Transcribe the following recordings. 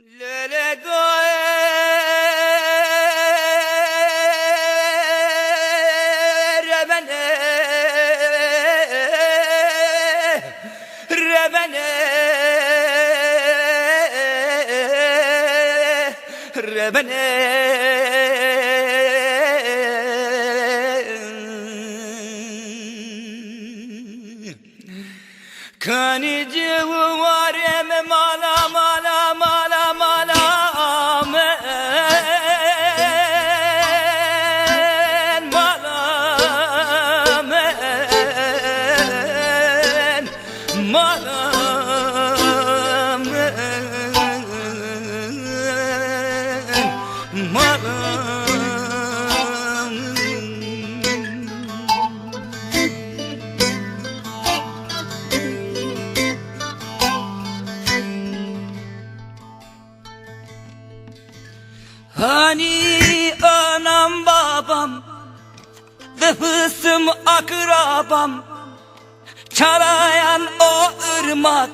Le doe rebene rebene rebene Kanıcı var eme mala mala mala mala amen mala men mala men mala Hani anam babam ve hısım akrabam çarayan o ırmak,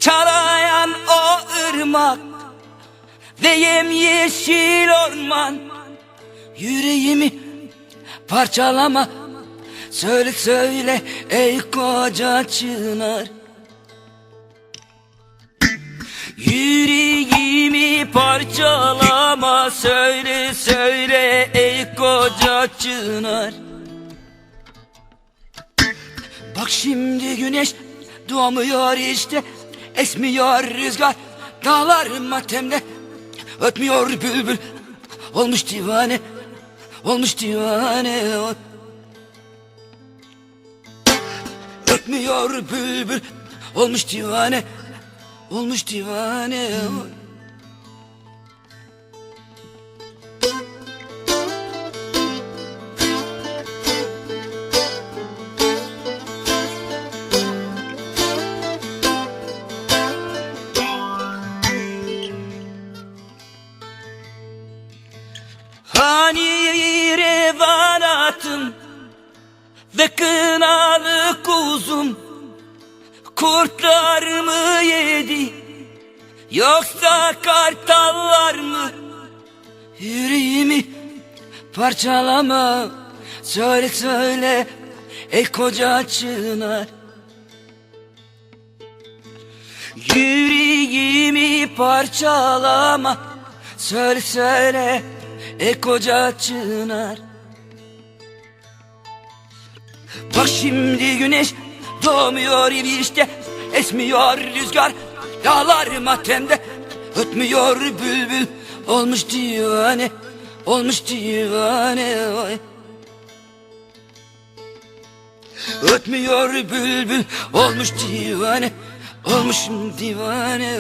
çarayan o ırmak ve yemyeşil orman. Yüreğimi parçalama, söyle söyle ey koca çınar. Yüreğimi parçalama, söyle söyle ey koca çınar. Bak şimdi güneş doğmuyor işte, esmiyor rüzgar dağlar matemde, ötmüyor bülbül olmuş divane, olmuş divane. Ötmüyor bülbül olmuş divane, olmuş divane. Hani revanatım ve kınalı kuzum kurtlar mı yedi, yoksa kartallar mı? Yüreğimi parçalama, söyle söyle ey koca çınar. Yüreğimi parçalama, söyle söyle ey koca çınar. Bak şimdi güneş doğmuyor işte, esmiyor rüzgar dağlar matemde, ötmüyor bülbül olmuş divane, olmuş divane. Ötmüyor bülbül olmuş divane, olmuş divane.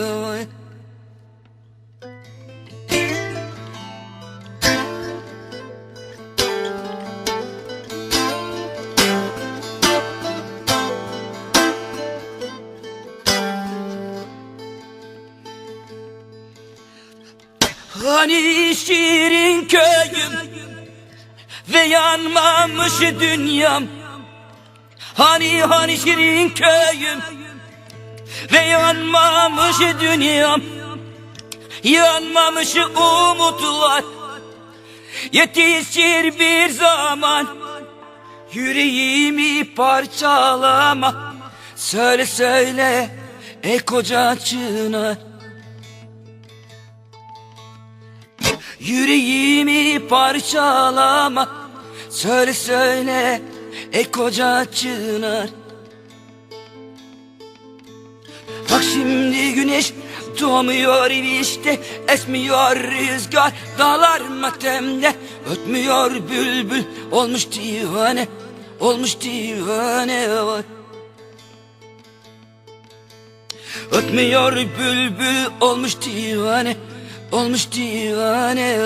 Hani şirin köyüm ve yanmamış dünyam, hani şirin köyüm ve yanmamış dünyam, yanmamış umutlar yetişir bir zaman. Yüreğimi parçalama, söyle söyle ey koca çınar. Yüreğimi parçalama, söyle söyle ey koca çınar. Bak şimdi güneş doğmuyor işte, esmiyor rüzgar dağlar matemde, ötmüyor bülbül olmuş divane, olmuş divane. Ötmüyor bülbül olmuş divane, olmuş divane.